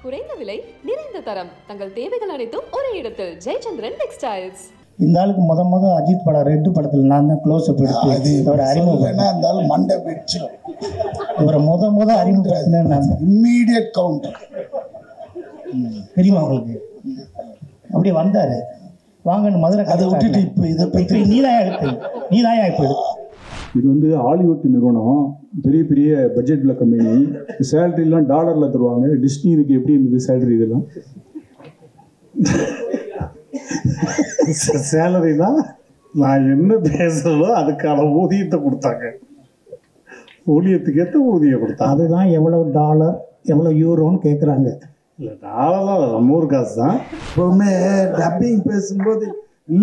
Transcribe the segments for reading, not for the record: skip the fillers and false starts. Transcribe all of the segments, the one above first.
குறைந்த விலை நிறைந்த தரம் தங்கள் தேவைகள் அனைத்தும் ஒரே இடத்தில் ஜெயச்சந்திரன் டெக்ஸ்டைல்ஸ். இந்த ஆளுக்கு முத அஜித் படம் ரெட்டு படத்தில் நான் தான் க்ளோஸ் அப் எடுத்து இவரை அறிமுகம் அந்த ஆள் மண்டை பிடிச்சிடும். இவரை முத அறிமுகம் நான் இம்மீடியட் கவுண்டர் தெரியுமா உங்களுக்கு? அப்படி வந்தாரு வாங்கன்னு மதுரை அதை விட்டுட்டு இப்போ இதை பற்றி நீதாயா இப்போ இது வந்து ஹாலிவுட் நிறுவனம், பெரிய பெரிய பட்ஜெட் உள்ள கம்பெனி, சேலரிலாம் டாலரில் தருவாங்க. டிஸ்னி இதுக்கு எப்படி இருந்தது சேலரி? இதெல்லாம் சேலரி தான் நான் என்ன பேசுகிறதோ அதுக்கான ஊதியத்தை கொடுத்தாங்க. ஊதியத்துக்கு ஏற்ற ஊதியம் கொடுத்தாங்க. அதுதான் எவ்வளோ டாலர் எவ்வளோ யூரோன்னு கேட்குறாங்க. இல்லை டாலர்லாம் நம்ம ஊர் காசு தான். எப்பவுமே டப்பிங் பேசும்போது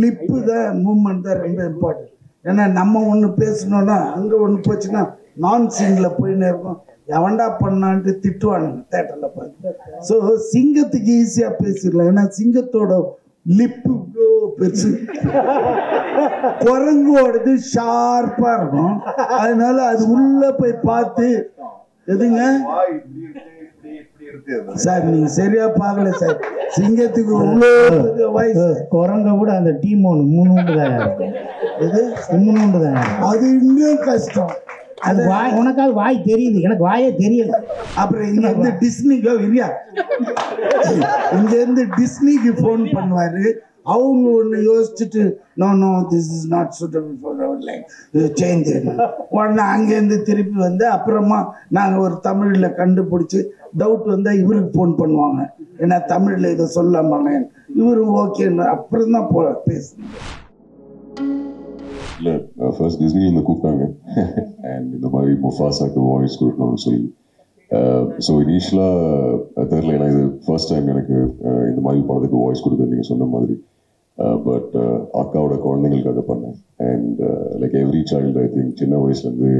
லிப்பு தான் மூமெண்ட் தான் ரொம்ப இம்பார்ட்டன்ட். ஏன்னா நம்ம ஒன்று பேசணுன்னா அங்கே ஒன்று போச்சுன்னா நான் சீனில் போயின்னு இருக்கும். எவன்டா பண்ணான்ட்டு திட்டுவானுங்க தேட்டரில் பார்த்து. ஸோ சிங்கத்துக்கு ஈஸியாக பேசிடலாம். ஏன்னா சிங்கத்தோட லிப்பு பெருசு, குரங்கோடது ஷார்ப்பாக இருக்கும். அதனால அது உள்ளே போய் பார்த்து எதுங்க சார் நீங்க சரியா பார்க்கல சார். சிங்கத்துக்கு வயசு குரங்க கூட அந்த டீம் ஒன்று 3 உண்டு தான் இருக்கும். இது 3 உண்டு தான். அது இன்னும் கஷ்டம். அது வாய் உனக்காவது வாய் தெரியுது, எனக்கு வாயே தெரியல. அப்புறம் இங்க இருந்து டிஸ்னிக்கோ இல்லையா, இங்க இருந்து டிஸ்னிக்கு ஃபோன் பண்ணுவாரு. அவங்க ஒன்று யோசிச்சுட்டு no this is not suitable for our life, change உடனே அங்கேருந்து திருப்பி வந்து அப்புறமா நாங்கள் ஒரு தமிழில் கண்டுபிடிச்சி டவுட் வந்தால் இவருக்கு ஃபோன் பண்ணுவாங்க. ஏன்னா தமிழில் இதை சொல்லாமாங்க, இவரும் ஓகேன்னு அப்புறம் தான் பேசணும். இல்லை ஃபர்ஸ்ட் டிஸ்னி இந்த கூப்பிட்டாங்க அண்ட் இந்த மாதிரி முஃபாசாக்கு வாய்ஸ் கொடுக்கணும்னு சொல்லி. ஸோ இனிஷியலாக தெரியல, ஏன்னா இது ஃபர்ஸ்ட் டைம் எனக்கு இந்த மாதிரி படத்துக்கு வாய்ஸ் கொடுத்தது நீங்கள் சொன்ன மாதிரி. பட் அக்காவோட குழந்தைங்களுக்காக பண்ணேன். And like every child I think சின்ன வயசுலேருந்து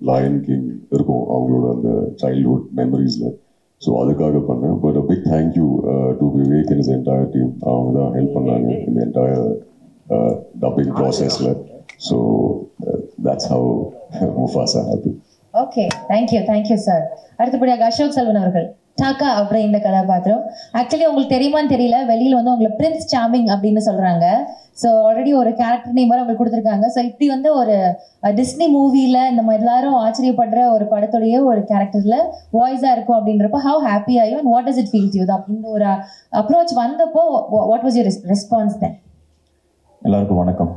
லயன் கிங் இருக்கும் அவங்களோட அந்த சைல்ட்ஹுட் மெமரிஸில். ஸோ அதுக்காக பண்ணேன். But big thank you to Vivek and his entire team. அவங்க தான் ஹெல்ப் பண்ணாங்க இந்த என்டையர் dubbing processல. So that's how Mufasa happened. Okay, thank you sir. அடுத்தபடியாக அசோக் செல்வன் அவர்கள் டாக்கா அப்படின்ற கதாபாத்திரம். ஆக்சுவலி உங்களுக்கு தெரியுமான்னு தெரியல, வெளியில் வந்து உங்களை பிரின்ஸ் சார்மிங் அப்படின்னு சொல்கிறாங்க. ஸோ ஆல்ரெடி ஒரு கேரக்டர் நேம் வரை உங்களுக்கு கொடுத்துருக்காங்க. ஸோ இப்படி வந்து ஒரு டிஸ்னி மூவியில் இந்த மாதிரி எல்லாரும் ஆச்சரியப்படுற ஒரு படத்துடைய ஒரு கேரக்டரில் வாய்ஸாக இருக்கும் அப்படின்றப்போ ஹவு ஹாப்பி ஆகும் and what does it feel to you? அப்படின்ற ஒரு அப்ரோச் வந்தப்போ வாட் வாஸ் யூர் ரெஸ்பான்ஸ் தென்? எல்லாருக்கும் வணக்கம்.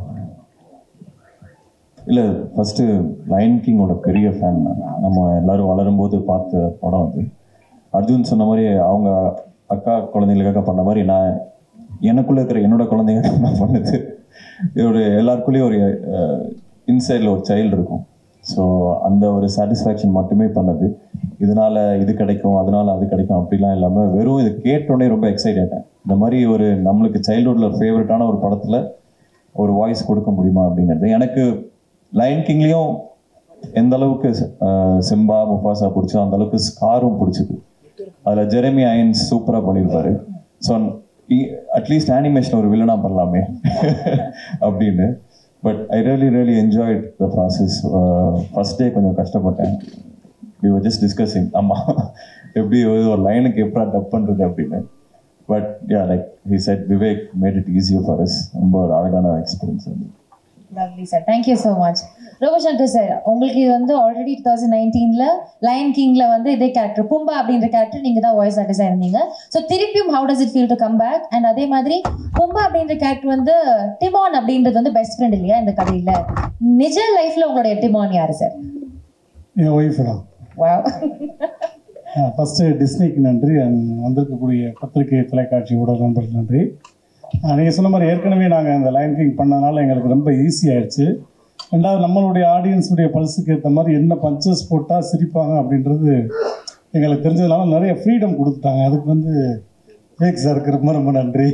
இல்லை ஃபஸ்ட்டு லயன் கிங்கோட பெரிய ஃபேன். நம்ம எல்லோரும் வளரும்போது பார்த்த படம் அது. அர்ஜுன் சொன்ன மாதிரி அவங்க அக்கா குழந்தைங்களுக்காக பண்ண மாதிரி நான் எனக்குள்ளே இருக்கிற என்னோட குழந்தைங்க நான் பண்ணது. இதோட எல்லாருக்குள்ளேயும் ஒரு இன்சைடில் ஒரு சைல்டு இருக்கும். ஸோ அந்த ஒரு சாட்டிஸ்ஃபேக்ஷன் மட்டுமே பண்ணது. இதனால் இது கிடைக்கும் அதனால் அது கிடைக்கும் அப்படிலாம் இல்லாமல் வெறும் இது கேட்டோடனே ரொம்ப எக்ஸைட் ஆகிட்டேன். இந்த மாதிரி ஒரு நம்மளுக்கு சைல்டுஹுட்டில் ஃபேவரட்டான ஒரு படத்தில் ஒரு வாய்ஸ் கொடுக்க முடியுமா அப்படிங்கிறது. எனக்கு லயன் கிங்லேயும் எந்த அளவுக்கு சிம்பா முஃபாசா பிடிச்சோ அந்த அளவுக்கு ஸ்காரும் பிடிச்சிது. அதில் ஜெரமி ஐயன்ஸ் சூப்பராக பண்ணியிருப்பாரு. ஸோ அட்லீஸ்ட் அனிமேஷன் ஒரு வில்லனா பண்ணலாமே அப்படின்னு. But I really enjoyed the process. First day கொஞ்சம் கஷ்டப்பட்டேன். வி வர் ஜஸ்ட் டிஸ்கஸிங் ஆமாம் எப்படி ஒரு லைனுக்கு எப்படா டப் பண்ணுறது அப்படின்னு. But yeah, like he said, Vivek made it easier for us. ரொம்ப ஒரு அழகான experience. Lovely sir, thank you so much. Robo Shankar sir, உங்களுக்கு இது வந்து ஆல்ரெடி 2019ல லயன் கிங்ல வந்து இதே கேரக்டர் பும்பா அப்படின்ற கேரக்டர் நீங்க தான் வாய்ஸ் ஆர்டிஸ்டா இருந்தீங்க. ஸோ திருப்பியும் how does it feel to come back? And அதே மாதிரி பும்பா அப்படின்ற கேரக்டர் வந்து டிமான் அப்படின்றது வந்து பெஸ்ட் ஃப்ரெண்ட் இல்லையா இந்த கதையில? நிஜ லைஃப்ல உங்களுடைய டிமான் யாரு சார்? என் ஒய்ஃப் தான். வாவ். ஃபஸ்ட்டு டிஸ்னிக்கு நன்றி, வந்திருக்கக்கூடிய பத்திரிகை தொலைக்காட்சி ஊடக நண்பர்களுக்கு நன்றி. நீங்கள் சொன்ன மாதிரி ஏற்கனவே நாங்கள் இந்த லயன் கிங் பண்ணதுனால எங்களுக்கு ரொம்ப ஈஸி ஆயிடுச்சு. ரெண்டாவது நம்மளுடைய ஆடியன்ஸுடைய பல்ஸுக்கு ஏற்ற மாதிரி என்ன பஞ்சஸ் போட்டால் சிரிப்பாங்க அப்படின்றது எங்களுக்கு தெரிஞ்சதுனால நிறைய ஃப்ரீடம் கொடுத்துட்டாங்க. அதுக்கு வந்து விவேக் சாருக்கு ரொம்ப ரொம்ப நன்றி.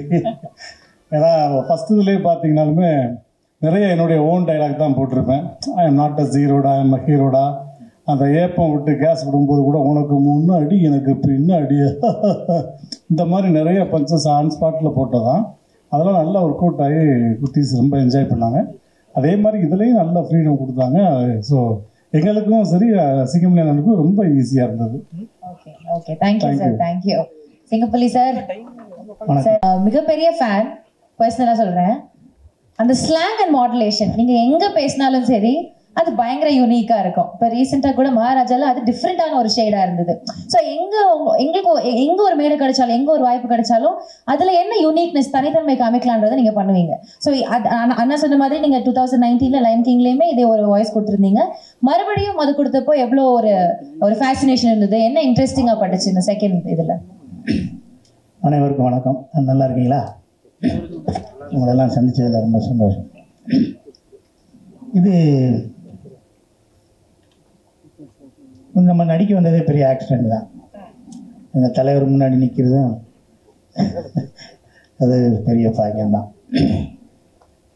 ஏன்னா ஃபஸ்ட்டு இதுலேயே பார்த்தீங்கன்னாலுமே நிறைய என்னுடைய ஓன் டைலாக் தான் போட்டிருப்பேன். ஐ எம் நாட் அ ஜீரோடா, ஐ எம் அ ஹீரோடா. அந்த ஏப்பம் விட்டு கேஸ் விடும்போது கூட உனக்கு முன்ன அடி எனக்கு பின்ன அடி இந்த மாதிரி நிறைய பஞ்சஸ் ஆன் ஸ்பாட்டில் போட்டதான். அதெல்லாம் நல்லா ஒர்க் அவுட் ஆகி குட்டீஸ் ரொம்ப என்ஜாய் பண்ணாங்க. அதே மாதிரி இதுலேயும் நல்ல ஃப்ரீடம் கொடுத்தாங்க. ஸோ எங்களுக்கும் சரி சிங்கமணியானுக்கும் ரொம்ப ஈஸியாக இருந்தது. Okay okay thank you sir thank you. சிங்கப்பள்ளி சார் மிகப்பெரிய ஃபேன், பர்சனலா சொல்றேன். அந்த ஸ்லாங் அண்ட் மாடுலேஷன் நீங்க எங்க பேசினாலும் சரி அது பயங்கர யூனிக்கா இருக்கும். இப்போ ரீசெண்டா கூட மகாராஜால அது டிஃப்ரெண்டான ஒரு ஷேடா இருந்தது. ஸோ எங்களுக்கு எங்க ஒரு மேடை கிடைச்சாலும் எங்க ஒரு வாய்ப்பு கிடைச்சாலும் அதுல என்ன யூனிக்னஸ் தனித்தன்மை காமிக்கலான்றதை நீங்க பண்ணுவீங்க. ஸோ அண்ணா சொன்ன மாதிரி நீங்க 2019 லைன் கிங்லயுமே இதே ஒரு வாய்ஸ் கொடுத்துருந்தீங்க. மறுபடியும் அது கொடுத்தப்போ எவ்வளோ ஒரு ஃபேசினேஷன் இருந்தது, என்ன இன்ட்ரெஸ்டிங்கா பட்டுச்சு இந்த செகண்ட் இதுல? அனைவருக்கும் வணக்கம். நல்லா இருக்கீங்களா? உங்களெல்லாம் சந்திச்சதில் ரொம்ப சந்தோஷம். இது நம்ம நடிக்க வந்ததே பெரிய ஆக்சிடெண்ட் தான். எங்கள் தலைவர் முன்னாடி நிற்கிறதும் அது பெரிய பாக்கியம்தான்.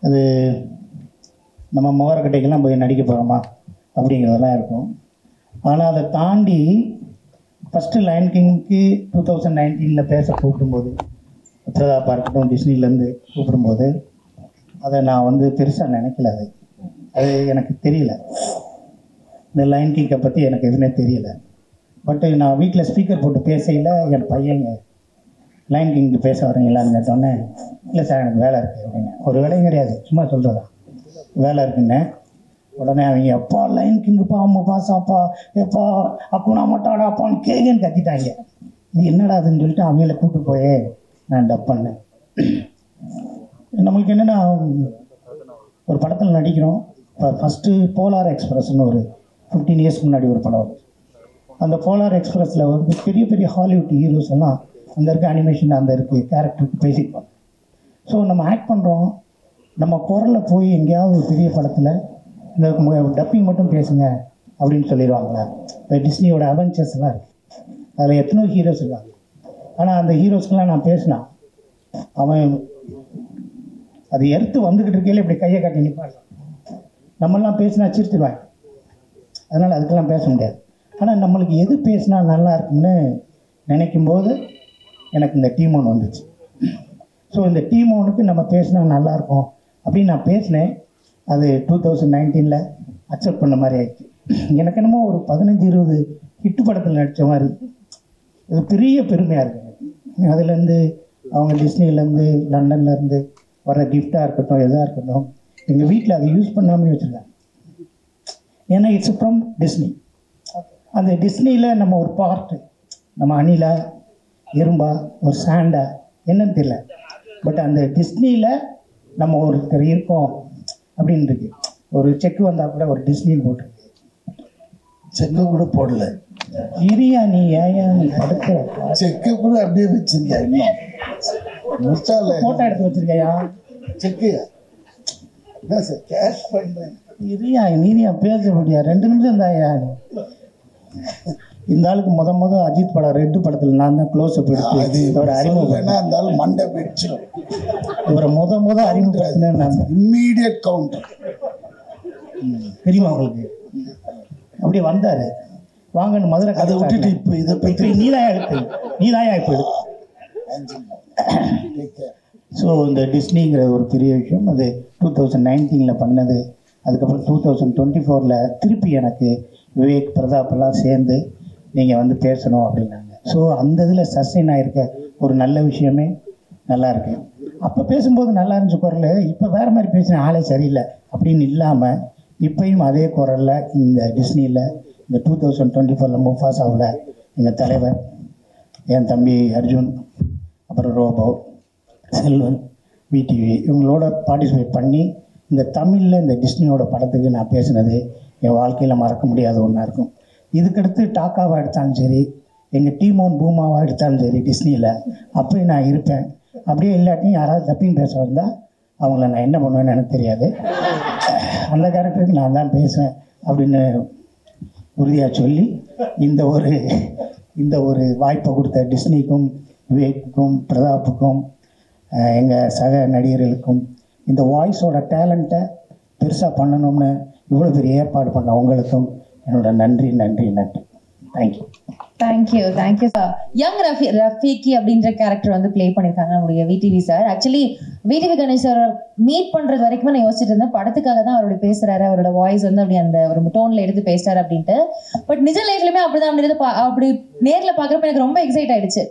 அது நம்ம முகரக்கட்டைக்கெல்லாம் போய் நடிக்க போகிறோமா அப்படிங்கிறதெல்லாம் இருக்கும். ஆனால் அதை தாண்டி ஃபஸ்ட்டு லைன் கிங்க்கு 2019 பேச கூப்பிடும்போது, பிரதாப்பாக இருக்கட்டும், டிஸ்னிலேருந்து கூப்பிடும்போது அதை நான் பெருசாக நினைக்கல. அது எனக்கு தெரியல. இந்த லைன் கிங்கை பற்றி எனக்கு எதுவுமே தெரியல. பட்டு நான் வீட்டில் ஸ்பீக்கர் போட்டு பேசையில் என் பையங்க லைன் கிங்க்கு பேச வரீங்களான்னு கேட்டோன்னே, இல்லை சார் எனக்கு வேலை இருக்குது அப்படின்னு. ஒரு வேலையும் கிடையாது, சும்மா சொல்கிறதா வேலை இருக்குன்னு. உடனே அவங்க எப்பா லைன் கிங்குப்பா அம்மாப்பா சாப்பா எப்பா அக்குனா மட்டாடாப்பான்னு கேங்கன்னு கத்திட்டாங்க. இது என்னடா அதுன்னு சொல்லிட்டு அவங்கள கூப்பிட்டு போயே நான் டப் பண்ணேன். நம்மளுக்கு என்னென்னா, ஒரு படத்தில் நடிக்கிறோம். இப்போ ஃபஸ்ட்டு போலார் எக்ஸ்பிரஸ்ன்னு ஒரு 15 இயர்ஸ்க்கு முன்னாடி ஒரு படம். அந்த போலார் எக்ஸ்பிரஸில் பெரிய பெரிய ஹாலிவுட் ஹீரோஸ் எல்லாம் அங்கே இருக்க அனிமேஷன் அந்த இருக்குது கேரக்டருக்கு பேசிப்போம். ஸோ நம்ம ஆக்ட் பண்ணுறோம், நம்ம குரலில் போய் எங்கேயாவது ஒரு பெரிய படத்தில் இந்த டப்பிங் மட்டும் பேசுங்க அப்படின்னு சொல்லிடுவாங்களே. இப்போ டிஸ்னியோட அவெஞ்சர்ஸ்லாம் இருக்குது, அதில் எத்தனோ ஹீரோஸ் இருக்காங்க. ஆனால் அந்த ஹீரோஸ்க்கெலாம் நான் பேசினா அவன் அது எடுத்து வந்துக்கிட்டு இருக்கையில் இப்படி கையை காட்டி நிற்பாங்க. நம்மளாம் பேசினா சிரிச்சிடுவாங்க, அதனால் அதுக்கெல்லாம் பேச முடியாது. ஆனால் நம்மளுக்கு எது பேசினா நல்லா இருக்குன்னு நினைக்கும்போது எனக்கு இந்த டீம் ஒன்று வந்துச்சு. ஸோ இந்த டீம் ஒன்றுக்கு நம்ம பேசினா நல்லாயிருக்கும் அப்படின்னு நான் பேசினேன். அது 2019 அக்செப்ட் பண்ண மாதிரி ஆயிடுச்சு. எனக்கு என்னமோ ஒரு 15-20 ஹிட்டு படத்தில் நடித்த மாதிரி இது பெரிய பெருமையாக இருக்குது. அதுலேருந்து அவங்க டிஸ்னிலேருந்து லண்டன்லேருந்து வர கிஃப்டாக இருக்கட்டும், எதாக இருக்கட்டும், எங்கள் வீட்டில் அதை யூஸ் பண்ணாமல் வச்சுருக்காங்க. ஏன்னா இட்ஸ் ஃப்ரம் டிஸ்னி. அந்த டிஸ்னியில் நம்ம ஒரு பார்ட்டு, நம்ம அணிலா எறும்பா ஒரு சாண்டா என்னன்னு தெரியல, பட் அந்த டிஸ்னியில் நம்ம ஒருத்தர் இருக்கோம் அப்படின்னு இருக்கு. ஒரு செக்கு வந்தால் கூட ஒரு டிஸ்னின்னு போட்டிருக்கு, செக்கு கூட போடல. இரியா நீ ஏயா நீ படுக்க செக்கு கூட அப்படியே வச்சிருக்கியா? இன்னும் ஃபோட்டோ எடுத்து வச்சிருக்கையா? செக்கு என்ன சார் கேஷ் பண்ணுறேன். இரியா நீரியா பேச முடியா? 2 நிமிஷம் தாயா. இந்த ஆளுக்கு முத அஜித் படம் ரெட்டு படத்தில் நான் தான் க்ளோஸ் அப் எடுத்து இவரை அறிமுகம். அந்த ஆள் மண்டை வெடிச்சிடும். இவரை முத அறிமுகம் நான் இம்மீடியட் கவுண்டர். தெரியுமா உங்களுக்கு? அப்படியே வந்தார் வாங்கன்னு மதுரை அதை விட்டுட்டு இப்போ இதை பற்றி நீதாயா இப்போ ஸோ இந்த டிஸ்னிங்கிறது ஒரு பெரிய விஷயம். அது 2019 பண்ணது. அதுக்கப்புறம் 2024 திருப்பி எனக்கு விவேக் பிரதாப்பெல்லாம் சேர்ந்து நீங்கள் பேசணும் அப்படின்னாங்க. ஸோ அந்த இதில் சஸ்டெயின் ஆகிருக்க ஒரு நல்ல விஷயமே நல்லா இருக்கு. அப்போ பேசும்போது நல்லா இருந்துச்சு குரல், இப்போ வேறு மாதிரி பேசின ஆளே சரியில்லை அப்படின்னு இல்லாமல் இப்பயும் அதே குரலில் இந்த டிஸ்னியில் இந்த 2024 முஃபாசாவில் எங்கள் தலைவர், என் தம்பி அர்ஜுன், அப்புறம் ரோபோ, செல்வன், விடிவி இவங்களோட பார்ட்டிசிபேட் பண்ணி இந்த தமிழில் இந்த டிஸ்னியோட படத்துக்கு நான் பேசினது என் வாழ்க்கையில் மறக்க முடியாத ஒன்றா இருக்கும். இதுக்கடுத்து டாக்காவாக எடுத்தாலும் சரி, எங்கள் டீமோன் பூமாவாக எடுத்தாலும் சரி, டிஸ்னியில் அப்பயும் நான் இருப்பேன். அப்படியே இல்லாட்டியும் யாராவது டப்பிங் பேச வந்தால் அவங்கள நான் என்ன பண்ணுவேன்னு எனக்கு தெரியாது. அந்த கேரக்டருக்கு நான் தான் பேசுவேன் அப்படின்னு உறுதியாக சொல்லி இந்த ஒரு வாய்ப்பை கொடுத்த டிஸ்னிக்கும் விவேக்குக்கும் பிரதாப்புக்கும் எங்கள் சக நடிகர்களுக்கும் இந்த வாய்ஸோட டேலண்ட்டை பெருசாக பண்ணணும்னு இவ்வளோ பெரிய ஏற்பாடு பண்ண உங்களுக்கும் என்னோட நன்றி. தேங்க்யூ. Thank you sir. யங் ரஃபீக்கி அப்படின்ற கேரக்டர் ப்ளே பண்ணியிருக்காங்க நம்முடைய VTV sir. Actually VTV Ganesh sir meet பண்றது வரைக்கும் நான் யோசிச்சுட்டு இருந்தேன், படத்துக்காக தான் அவரோட பேசுறாரு, அவரோட வாய்ஸ் வந்து அப்படி அந்த ஒரு டோன்ல எடுத்து பேசுறாரு அப்படின்ட்டு. பட் நிஜ லைஃப்லயுமே அப்படிதான் அப்படி நேர்ல பாக்குறப்ப எனக்கு ரொம்ப எக்ஸைட் ஆயிடுச்சு.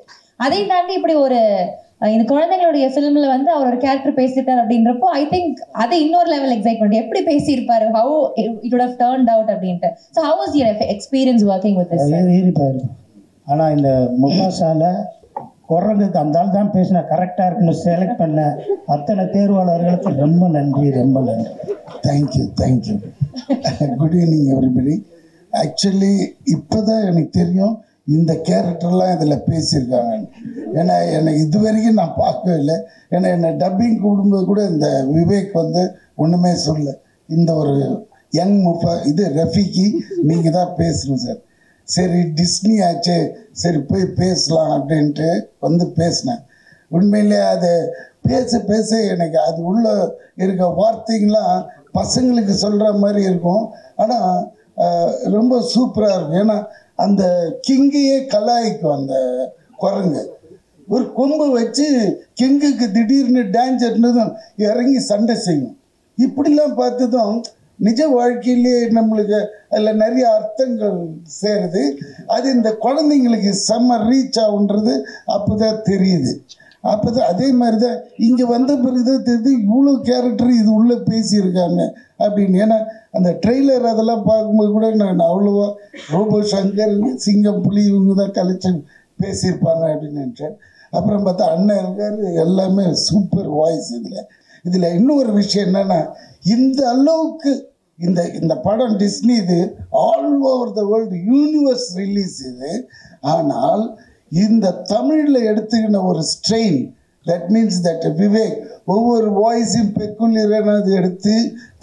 அதையும் தாண்டி இப்படி ஒரு இந்த குழந்தைங்களுடைய ஃபிலிம்ல வந்து அவர் ஒரு கேரக்டர் பேசிட்டார் அப்படின்றப்போ ஐ திங்க் அது இன்னொரு லெவல் எக்ஸைட்மெண்ட். எப்படி பேசியிருப்பாரு, how it would have turned out அப்படின்ட்டு. So how was your experience working with this? ஏறிப்பாரு. ஆனால் இந்த முகாசால குரங்குக்கு அந்த ஆள் தான் பேசினா கரெக்டாக இருக்குன்னு செலக்ட் பண்ண அத்தனை தேர்வாளர்களுக்கு ரொம்ப நன்றி, ரொம்ப நன்றி. Thank you. Good evening everybody. Actually இப்போ தான் எனக்கு தெரியும் இந்த கேரக்டர்லாம் இதில் பேசியிருக்காங்க. ஏன்னா என்னை இது வரைக்கும் நான் பார்க்கவே இல்லை. ஏன்னா என்னை டப்பிங் கூடும்போது கூட இந்த விவேக் வந்து ஒன்றுமே சொல்ல, இந்த ஒரு யங் இது ரஃபிக்கு நீங்கள் தான் பேசணும் சார். சரி டிஸ்னி ஆச்சு, சரி போய் பேசலாம் அப்படின்ட்டு வந்து பேசினேன். உண்மையிலே அது பேச எனக்கு அது உள்ள இருக்க வார்த்தைங்களாம் பசங்களுக்கு சொல்கிற மாதிரி இருக்கும். ஆனால் ரொம்ப சூப்பராக இருக்கும். ஏன்னா அந்த கிங்கையே கலாய்க்கும் அந்த குரங்கு. ஒரு கொம்பு வச்சு கிங்குக்கு திடீர்னு டேஞ்சர்னதும் இறங்கி சண்டை செய்யும். இப்படிலாம் பார்த்ததும் நிஜ வாழ்க்கையிலே நம்மளுக்கு அதில் நிறைய அர்த்தங்கள் சேருது. அது இந்த குழந்தைங்களுக்கு செம்ம ரீச் ஆகுன்றது அப்போ தான் தெரியுது. அப்போ தான் அதே மாதிரி தான் இங்கே வந்த பிறகு தான் தெரியுது இவ்வளோ கேரக்டர் இது உள்ளே பேசியிருக்காங்க அப்படின்னு. ஏன்னா அந்த ட்ரெய்லர் அதெல்லாம் பார்க்கும்போது கூட நான் அவ்வளோவா ரோபோ சங்கர், சிங்கம், புலி இவங்க தான் கலைச்சு பேசியிருப்பாங்க அப்படின்னு நினச்சேன். அப்புறம் பார்த்தா அண்ணன் இருக்கார், எல்லாமே சூப்பர் வாய்ஸ். இதில் இன்னொரு விஷயம் என்னென்னா, இந்த அளவுக்கு இந்த படம் டிஸ்னி இது all over the world universe release இது. ஆனால் இந்த தமிழில் எடுத்துக்கின ஒரு strain, that means that Vivek ஒவ்வொரு வாய்ஸையும் பெக்குலியரானது எடுத்து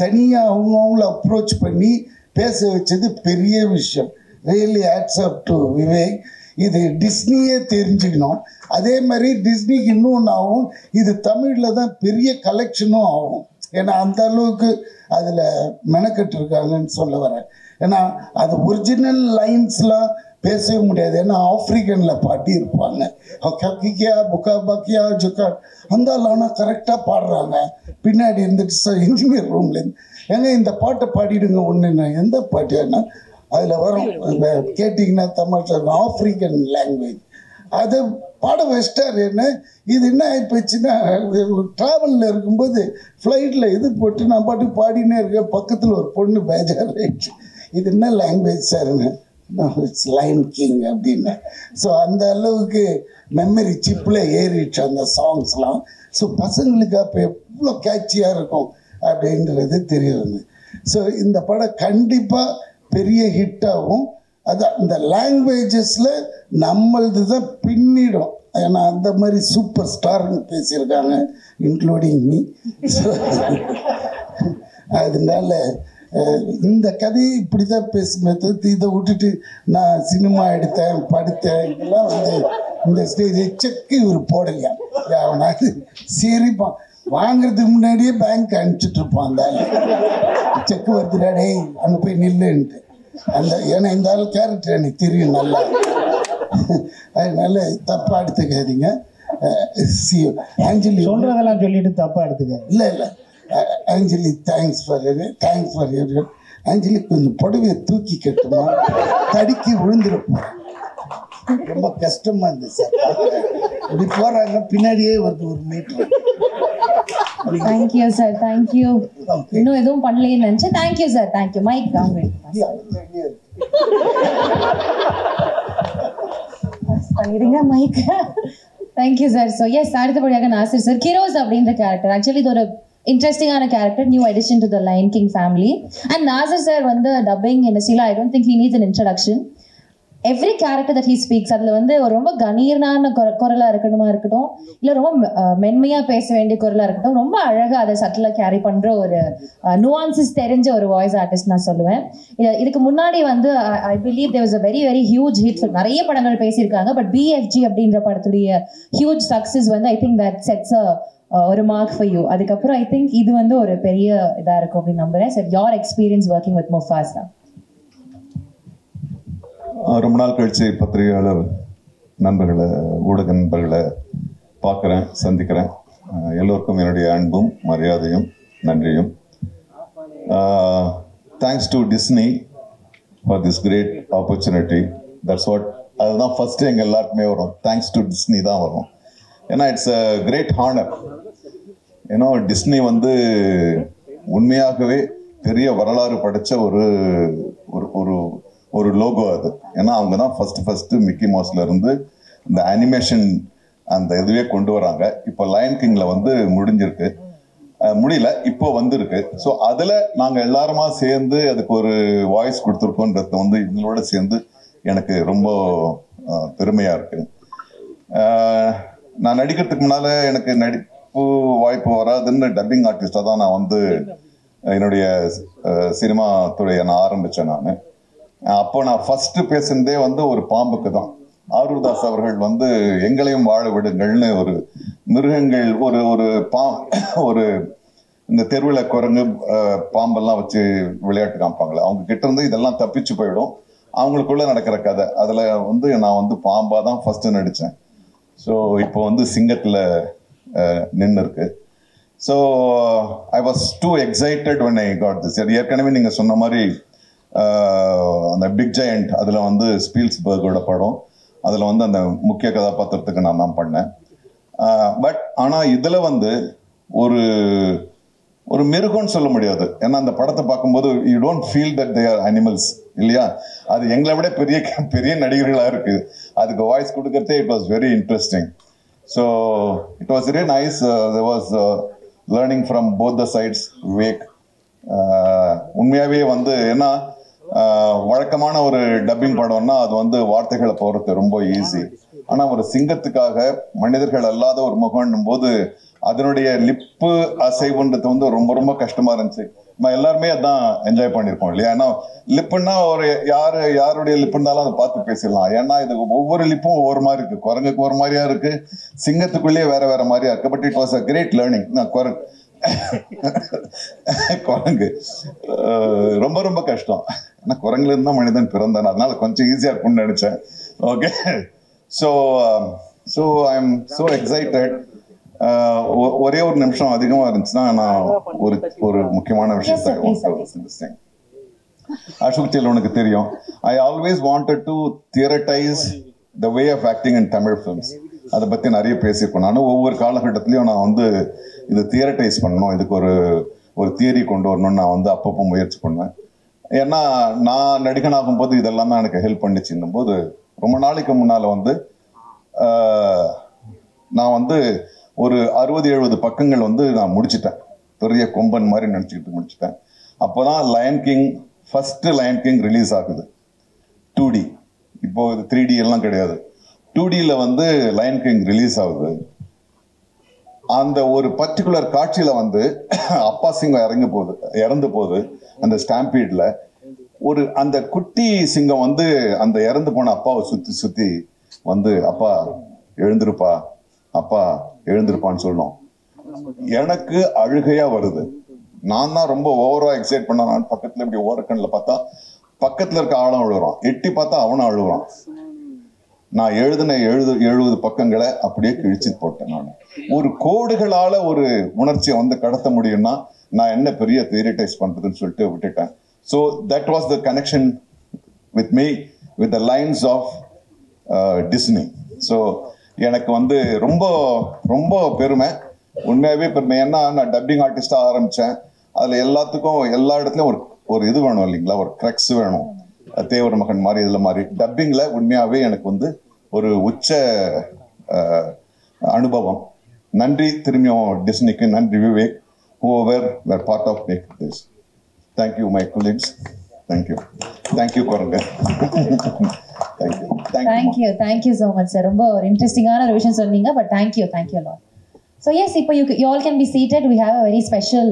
தனியாக அவங்கள அப்ரோச் பண்ணி பேச வச்சது பெரிய விஷயம். Really hats off to Vivek. இது டிஸ்னியே தெரிஞ்சுக்கணும். அதே மாதிரி டிஸ்னிக்கு இன்னொன்று ஆகும், இது தமிழில் தான் பெரிய கலெக்ஷனும் ஆகும். ஏன்னா அந்த அளவுக்கு அதில் மெனக்கெட்டு இருக்காங்கன்னு சொல்ல வரேன். ஏன்னா அது ஒரிஜினல் லைன்ஸ்லாம் பேசவே முடியாது. ஏன்னா ஆஃப்ரிக்கனில் பாட்டி இருப்பாங்க, கக்கியா புக்கா பக்கியா ஜுக்கா அந்த ஆனால் கரெக்டாக பாடுறாங்க. பின்னாடி இருந்துட்டு இன்ஜினியர் ரூம்லேருந்து ஏங்க இந்த பாட்டை பாடிடுங்க ஒன்றுன்னு. எந்த பாட்டியானா அதில் வரும் கேட்டிங்கன்னா தமாஷா ஆஃப்ரிக்கன் லாங்குவேஜ் அதை பாட வச்சிட்டார். என்ன இது என்ன ஆகிப்போச்சுன்னா, ட்ராவலில் இருக்கும்போது ஃப்ளைட்டில் இது போட்டு நான் பாட்டு பாடினே இருக்கேன். பக்கத்தில் ஒரு பொண்ணு பேஜார் ஆயிடுச்சு, இது என்ன லாங்குவேஜ் சார்ன்னு. இட்ஸ் லைன் கிங் அப்படின்னு. ஸோ அந்த அளவுக்கு மெமரி சிப்பில் ஏறிடுச்சு அந்த சாங்ஸ்லாம். ஸோ பசங்களுக்கு அப்போ எவ்வளோ கேட்சியாக இருக்கும் அப்படின்றது தெரிய வந்து. ஸோ இந்த படம் கண்டிப்பாக பெரிய ஹிட்டாகும். அதான் இந்த லாங்குவேஜஸில் நம்மளது தான் பின்னிடும். ஏன்னா அந்த மாதிரி சூப்பர் ஸ்டார்னு பேசியிருக்காங்க, இன்க்ளூடிங் மீ. ஸோ அதனால இந்த கதையை இப்படி தான் பேசுமே தவிர்த்து இதை விட்டுட்டு நான் சினிமா எடுத்தேன் படுத்தேன் இதெல்லாம் வந்து இந்த ஸ்டேஜ் செக்கு இவர் போடலையா அவனாது சரிப்பான். வாங்குறதுக்கு முன்னாடியே பேங்க் அனுப்பிச்சிட்டு இருப்பான் அந்த செக்கு வருதுடா டேய் அங்கே போய் நில்லுன்ட்டு. அந்த ஏன்னா இந்த ஆள் கேரக்டர் எனக்கு தெரியும் நல்லா, அதனால தப்பாக எடுத்துக்காதீங்க. ஆஞ்சலி சொல்கிறதெல்லாம் சொல்லிட்டு தப்பாக எடுத்துக்க. இல்லை ஆஞ்சலி தேங்க்ஸ் ஃபார் எவ்ரி. ஆஞ்சலி கொஞ்சம் புடவையை தூக்கி கட்டுமா, தடுக்கி விழுந்துருப்போம். ரொம்ப கஷ்டமாக இருந்துச்சு சார். இப்படி போகிறாங்க பின்னாடியே வருது ஒரு மீட்டர். Thank you sir, thank you. இன்னும் எதுவும் பண்ணலைன்னு நினச்சேன். Thank you sir, thank you. மைக் வாங்க பண்ணிடுங்க mic. Thank you sir. So yes, அடுத்தபடியாக நாசிர் சார், கிரோஸ் அப்படின்ற கேரக்டர். ஆக்சுவலி இது ஒரு இன்ட்ரெஸ்டிங்கான character, new addition to the line king family. And Nasir sir வந்து டப்பிங் இண்டஸ்ட்ரியில் I don't think he needs an introduction. Every character that he speaks அதில் வந்து ஒரு ரொம்ப கணீர்னான குரலாக இருக்கட்டும், இல்லை ரொம்ப மென்மையாக பேச வேண்டிய குரலாக இருக்கட்டும், ரொம்ப அழகாக அதை சட்டிலாக கேரி பண்ணுற ஒரு நுவான்சஸ் தெரிஞ்ச ஒரு வாய்ஸ் ஆர்டிஸ்ட் நான் சொல்லுவேன். இதுக்கு முன்னாடி வந்து I believe there was a very very huge hit. நிறைய படங்கள் பேசியிருக்காங்க, பட் BFG அப்படின்ற படத்துடைய ஹியூஜ் சக்ஸஸ் வந்து ஐ திங்க் தட் செட்ஸ் ஒரு மார்க் ஃபார் யூ. அதுக்கப்புறம் ஐ திங்க் இது வந்து ஒரு பெரிய இதாக இருக்கும் அப்படின்னு நம்புறேன். Sir, your experience working with Mufasa? ரொம்ப நாள் கழிச்சு பத்திரிகையாளர் நண்பர்களை, ஊடக நண்பர்களை பார்க்குறேன், சந்திக்கிறேன். எல்லோருக்கும் என்னுடைய அன்பும் மரியாதையும் நன்றியும். Thanks to Disney for this great opportunity. That's what, அதுதான் ஃபர்ஸ்ட் எங்கள் எல்லாருக்குமே வரும். தேங்க்ஸ் டு டிஸ்னி தான் வரும். ஏன்னா இட்ஸ் அ கிரேட் ஹானர். ஏன்னா டிஸ்னி வந்து உண்மையாகவே பெரிய வரலாறு படைச்ச ஒரு ஒரு ஒரு லோகோ அது. ஏன்னா அவங்க தான் ஃபர்ஸ்ட் மிக்கி மவுஸ்ல இருந்து இந்த அனிமேஷன் அந்த இதுவே கொண்டு வராங்க. இப்போ லயன் கிங்ல வந்து முடிஞ்சிருக்கு, முடியல, இப்போ வந்திருக்கு. ஸோ அதில் நாங்கள் எல்லாருமா சேர்ந்து அதுக்கு ஒரு வாய்ஸ் கொடுத்துருக்கோன்றத வந்து இதனோட சேர்ந்து எனக்கு ரொம்ப பெருமையாக இருக்கு. நான் நடிக்கிறதுக்கு முன்னால் எனக்கு நடிப்பு வாய்ப்பு வராதுன்னு டப்பிங் ஆர்டிஸ்டாக தான் நான் வந்து என்னுடைய சினிமா துறையை நான் ஆரம்பித்தேன். அப்போ நான் ஃபர்ஸ்ட் பேசுனதே வந்து ஒரு பாம்புக்கு தான். ஆரூர்தாஸ் அவர்கள் வந்து எங்களையும் வாழ விடுங்கள்னு ஒரு மிருகங்கள் ஒரு ஒரு இந்த தெருவில் குரங்கு பாம்பெல்லாம் வச்சு விளையாட்டு காமிப்பாங்களே, அவங்க கிட்ட இருந்து இதெல்லாம் தப்பிச்சு போயிடும். அவங்களுக்குள்ள நடக்கிற கதை அதில் வந்து நான் வந்து பாம்பா தான் ஃபர்ஸ்ட் நடித்தேன். ஸோ இப்போ வந்து சிங்கத்தில் நின்று இருக்கு. So I was two excited when I got this. ஏற்கனவே நீங்கள் சொன்ன மாதிரி அந்த பிக் ஜெயண்ட் அதில் வந்து ஸ்பீல்ஸ்பர்கோட படம், அதில் வந்து அந்த முக்கிய கதாபாத்திரத்துக்கு நான் தான் பண்ணேன். பட் ஆனால் இதில் வந்து ஒரு ஒரு மிருகம்னு சொல்ல முடியாது. ஏன்னா அந்த படத்தை பார்க்கும்போது you don't feel that they are animals இல்லையா. அது எங்களை விட பெரிய பெரிய நடிகர்களாக இருக்குது. அதுக்கு வாய்ஸ் கொடுக்கறதே it was very interesting. So it was very nice. There was learning from both the sides. Vivek உண்மையாகவே வந்து ஏன்னா வழக்கமான ஒரு டப்பிங் படம்னா அது வந்து வார்த்தைகளை போகிறது ரொம்ப ஈஸி. ஆனால் ஒரு சிங்கத்துக்காக மனிதர்கள் அல்லாத ஒரு முகம்னும் போது அதனுடைய லிப்பு அசைவுன்றது வந்து ரொம்ப ரொம்ப கஷ்டமா இருந்துச்சு. நம்ம எல்லாருமே அதான் என்ஜாய் பண்ணியிருக்கோம் இல்லையா. ஏன்னா லிப்புன்னா ஒரு யாருடைய லிப்பு இருந்தாலும் அதை பார்த்து பேசிடலாம். ஏன்னா இது ஒவ்வொரு லிப்பும் ஒவ்வொரு மாதிரி இருக்கு. குரங்குக்கு ஒரு மாதிரியா இருக்கு, சிங்கத்துக்குள்ளேயே வேற மாதிரியா இருக்கு. But it was a great learning. குரங்கு ரொம்ப ரொம்ப கஷ்டம். ஆனா குரங்குல இருந்தா மனிதன் பிறந்தான், அதனால கொஞ்சம் ஈஸியா இருக்கும்னு நினைச்சேன். Okay, so I am so excited. ஒரே ஒரு நிமிஷம் அதிகமா இருந்துச்சுன்னா நான் ஒரு முக்கியமான விஷயத்தை அசோக் செல்வனுக்கு தெரியும். I always wanted to theorize the way of acting in Tamil films. அதை பற்றி நிறைய பேசியிருக்கோம். நானும் ஒவ்வொரு காலகட்டத்திலையும் நான் வந்து இதை தியரட்டைஸ் பண்ணணும், இதுக்கு ஒரு தியரி கொண்டு வரணும்னு நான் வந்து அப்பப்போ முயற்சி பண்ணுவேன். ஏன்னா நான் நடிகனாகும் போது இதெல்லாம் தான் எனக்கு ஹெல்ப் பண்ணிச்சுன்னும் போது ரொம்ப நாளைக்கு முன்னால் வந்து நான் வந்து ஒரு 60-70 பக்கங்கள் வந்து நான் முடிச்சிட்டேன். பெரிய கொம்பன் மாதிரி நினச்சிக்கிட்டு முடிச்சிட்டேன். அப்போ தான் Lion King first Lion King release ஆகுது 2D. இப்போ இது 3D எல்லாம் கிடையாது. 2Dயில் வந்து லயன் கிங் ரிலீஸ் ஆகுது. அந்த ஒரு பர்டிகுலர் காட்சியில வந்து அப்பா சிங்கம் இறந்து போகுது அந்த ஸ்டாம்பீட்ல. ஒரு அந்த குட்டி சிங்கம் வந்து அந்த இறந்து போன அப்பாவை சுத்தி வந்து அப்பா எழுந்திருப்பா, அப்பா எழுந்திருப்பான்னு சொல்லணும். எனக்கு அழுகையா வருது. நான் தான் ரொம்ப ஓவரா எக்ஸைட் பண்ண. நான் பக்கத்துல இப்படி ஓரக்கண்ணில் பார்த்தா பக்கத்துல இருக்க ஆளும் அழுகுறான், எட்டி பார்த்தா அவனும் அழுகுறான். நான் எழுதின 70 பக்கங்களை அப்படியே கிழிச்சு போட்டேன். நான் ஒரு கோடுகளால ஒரு உணர்ச்சியை வந்து கடத்த முடியும்னா நான் என்ன பெரிய தியரிட்டைஸ் பண்றதுன்னு சொல்லிட்டு விட்டுட்டேன். So that was the connection with me with the lines of Disney. So எனக்கு வந்து ரொம்ப ரொம்ப பெருமை, உண்மையாகவே பெருமை. ஏன்னா நான் டப்பிங் ஆர்டிஸ்டாக ஆரம்பித்தேன். அதில் எல்லாத்துக்கும் எல்லா இடத்துலையும் ஒரு இது வேணும் இல்லைங்களா, ஒரு க்ரக்ஸ் வேணும். தேவர் மகன் மாதிரி இதில் மாதிரி டப்பிங்கில் உண்மையாகவே எனக்கு வந்து ஒரு உச்ச அனுபவம். நன்றி திரும்பியும் டிஸ்னிக்கு, நன்றி Vivek, whoever were part of making this. Thank you my colleagues. Thank you குரங்கு. Thank you so much sir. ரொம்ப ஒரு இன்ட்ரெஸ்டிங்கான ஒரு விஷயம் சொன்னீங்க. But thank you a lot. So yes, இப்போ you all can be seated. We have a very special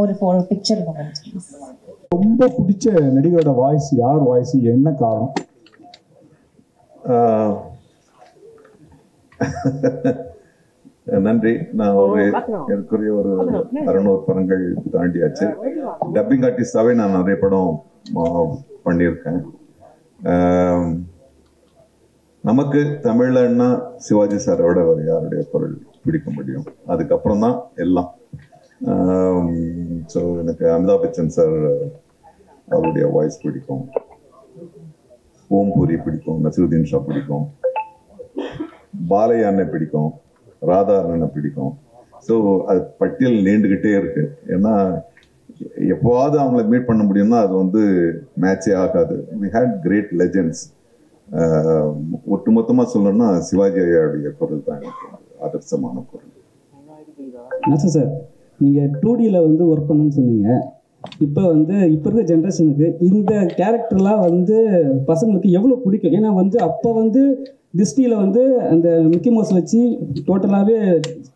ஒரு picture moment please. ரொம்ப பிடிச்ச நடிகரோட வாய்ஸ் யார் வாய்ஸ், என்ன காரணம்? நன்றி. நான் எனக்குரிய ஒரு 600 படங்கள் தாண்டியாச்சு. டப்பிங் ஆர்டிஸ்டாவே நான் நிறைய படம் பண்ணியிருக்கேன். நமக்கு தமிழ்லன்னா சிவாஜி சாரோட யாருடைய குரல் பிடிக்க முடியும். அதுக்கப்புறம் தான் எல்லாம். ஸோ எனக்கு அமிதாப் பச்சன் சார் அவருடைய வாய்ஸ் பிடிக்கும், ஓம்பூரி பிடிக்கும், நசிருதீன் ஷா பிடிக்கும், பாலையா அண்ணன் பிடிக்கும், ராதா அண்ணனை பிடிக்கும். ஸோ அது பட்டியல் நீண்டுகிட்டே இருக்கு. ஏன்னா எப்போவாவது அவங்கள மீட் பண்ண முடியும்னா அது வந்து மேட்சே ஆகாது. We had great legends. ஒட்டுமொத்தமாக சொல்லணும்னா சிவாஜி ஐயாவுடைய குரல் தான் எனக்கு ஆதர்சமான குரல். நசர் சார், நீங்கள் 2Dயில் வந்து ஒர்க் பண்ணணும்னு சொன்னீங்க. இப்போ இருக்க ஜென்ரேஷனுக்கு இந்த கேரக்டர்லாம் பசங்களுக்கு எவ்வளோ பிடிக்கும்? ஏன்னா அப்போ டிஸ்னியில் அந்த மிக்கி மவுஸ் வச்சு டோட்டலாகவே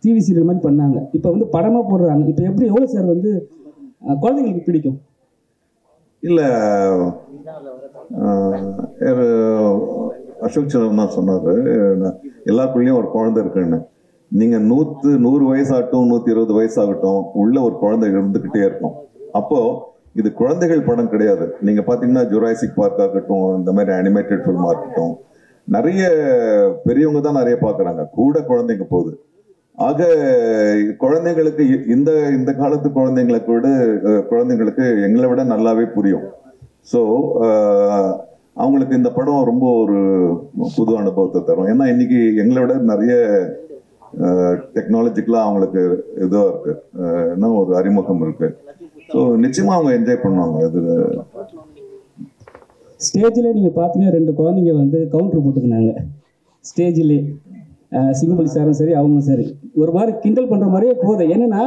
டிவி சீரியல் மாதிரி பண்ணாங்க. இப்போ படமாக போடுறாங்க. இப்போ எப்படி எவ்வளோ சார் குழந்தைங்களுக்கு பிடிக்கும்? இல்லை, அசோக் செல்வன் தான் சொன்னார், எல்லாருக்குள்ளேயும் ஒரு குழந்தை இருக்குன்னு. நீங்கள் 100 வயசாகட்டும் 120 வயசாகட்டும் உள்ள ஒரு குழந்தை இருந்துக்கிட்டே இருக்கும். அப்போ இது குழந்தைகள் படம் கிடையாது. நீங்கள் பார்த்தீங்கன்னா ஜுராசிக் பார்க் ஆகட்டும், இந்த மாதிரி அனிமேட்டட் ஃபில்மாக இருக்கட்டும், நிறைய பெரியவங்க தான் நிறைய பார்க்குறாங்க, கூட குழந்தைங்க போகுது. ஆக குழந்தைங்களுக்கு இந்த காலத்து குழந்தைங்களுக்கு எங்களை விட நல்லாவே புரியும். ஸோ அவங்களுக்கு இந்த படம் ரொம்ப ஒரு புது அனுபவத்தை தரும். ஏன்னா இன்னைக்கு எங்களை விட நிறைய டெக்னாலஜிக்கலாக அவங்களுக்கு இதுவாக இருக்கு, என்ன ஒரு அறிமுகம் இருக்கு. ஸோ நிச்சயமாக அவங்க என்ஜாய் பண்ணுவாங்க. அது ஸ்டேஜில் நீங்கள் பார்த்தீங்கன்னா 2 குழந்தைங்க கவுண்டர் போட்டுக்கினாங்க ஸ்டேஜிலே. சிங்கப்பள்ளி சாரும் சரி அவங்களும் சரி ஒரு மாதிரி கிண்டல் பண்ணுற மாதிரியே போகுது. என்னென்னா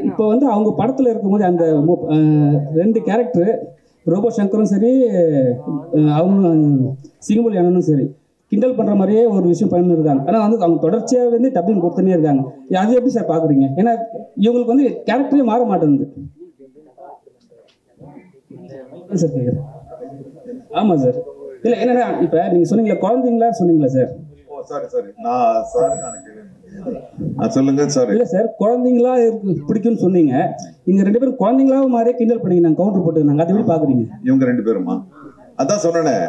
இப்போ அவங்க படத்தில் இருக்கும்போது அந்த 2 கேரக்டரு ரோபோ சங்கரும் சரி அவங்களும் சிங்கப்பள்ளி அண்ணனும் சரி கிண்டல் பண்ணுற மாதிரியே ஒரு விஷயம் பண்ணிருக்காங்க. ஆனால் அவங்க தொடர்ச்சியாக டப்பிங் கொடுத்துனே இருக்காங்க. அது எப்படி சார் பார்க்குறீங்க? ஏன்னா இவங்களுக்கு கேரக்டரே மாற மாட்டேங்குது சார் கேட்குறேன். ஆமாம் சார். இல்லை என்னன்னா இப்போ நீங்கள் சொன்னீங்களா குழந்தைங்களா சொன்னீங்களா சார்? சொல்லுங்க சார். இல்லை சார், குழந்தைங்களா பிடிக்கும்னு சொன்னீங்க. இங்க 2 பேரும் குழந்தைங்களாவும் மாதிரியே கிண்டல் பண்ணிங்க, கவுண்டர் போட்டுருந்தாங்க. அது எப்படி பாக்குறீங்க? இவங்க 2 பேருமா? அதான் சொன்னேன்,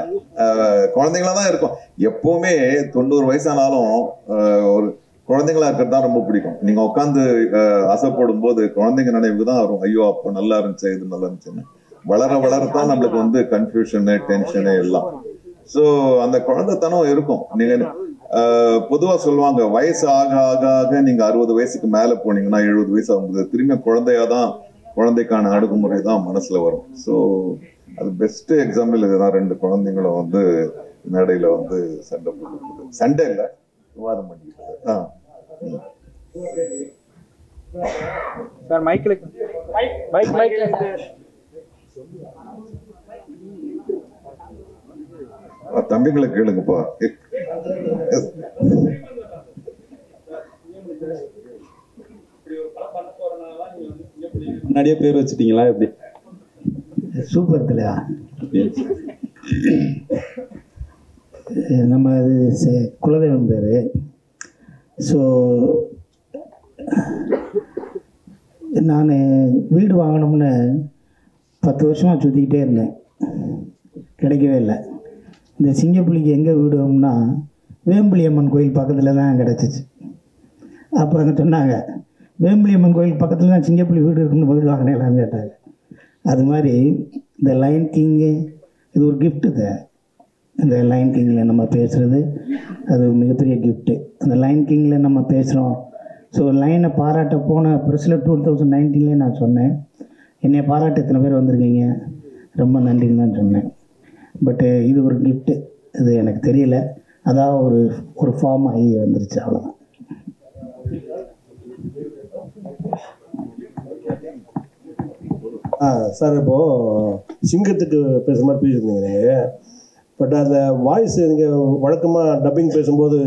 குழந்தைங்களா தான் இருக்கும். எப்பவுமே 90 வயசானாலும் ஒரு குழந்தைங்களா இருக்கிறது தான் ரொம்ப பிடிக்கும். நீங்க உட்காந்து ஆசைப்படும் போது குழந்தைங்க நினைவுக்கு தான் வரும். ஐயோ அப்போ நல்லா இருந்துச்சு, இது நல்லா இருந்துச்சுன்னு. வளரத்தான் நம்மளுக்கு கன்ஃபியூஷனு டென்ஷனு எல்லாம். ஸோ அந்த குழந்தைத்தனம் இருக்கும். நீங்க பொதுவா சொல்லுவாங்க, வயசு ஆக ஆக ஆக நீங்க 60 வயசுக்கு மேல போனீங்கன்னா 70 வயசு ஆகும்போது திரும்பி குழந்தையாதான், குழந்தைக்கான அணுகுமுறை தான் மனசுல வரும். ஸோ அது பெஸ்ட் எக்ஸாம்பிள் இதுதான். 2 குழந்தைங்களும் மேடையில சண்டை போட்டு, சண்டை இல்லை விவாதம் பண்ணிக்கிட்டு. சார் மைக்ல தம்பிங்களை கேளுங்கப்பா. முன்னாடியே பேர் வச்சுட்டீங்களா எப்படி? சூப்பர் தலையா. நம்ம அது குலதெய்வம் பேர். ஸோ நான் வீடு வாங்கணும்னு 10 வருஷமாக சுற்றிக்கிட்டே இருந்தேன், கிடைக்கவே இல்லை. இந்த சிங்கப்புள்ளிக்கு எங்கே வீடு வேணும்னா வேம்புலியம்மன் கோயில் பக்கத்தில் தான் கிடச்சிச்சு. அப்போ அங்கே சொன்னாங்க, வேம்புலியம்மன் கோயில் பக்கத்தில் தான் சிங்கப்புள்ளி வீடு இருக்குன்னு வீடு வாங்கினேன் கேட்டாங்க. அது மாதிரி இந்த லைன் கிங்கு இது ஒரு கிஃப்ட்டு தான். இந்த லைன் கிங்கில் நம்ம பேசுகிறது அது மிகப்பெரிய கிஃப்ட்டு. அந்த லைன் கிங்கில் நம்ம பேசுகிறோம். ஸோ லைனை பாராட்ட போன ப்ரெஸ்ஸில் 2019 நான் சொன்னேன், என்னை பாராட்ட இத்தனை பேர் வந்திருக்கீங்க, ரொம்ப நன்றின்னு தான் சொன்னேன். பட்டு இது ஒரு கிஃப்ட்டு, இது எனக்கு தெரியல, அதான் ஒரு ஃபார்ம் ஆகி வந்துருச்சு, அவ்வளோதான். சார் இப்போது சிங்கத்துக்கு பேசுகிற மாதிரி பேசியிருந்தீங்க. பட் அந்த வாய்ஸ் நீங்கள் வழக்கமாக டப்பிங் பேசும்போது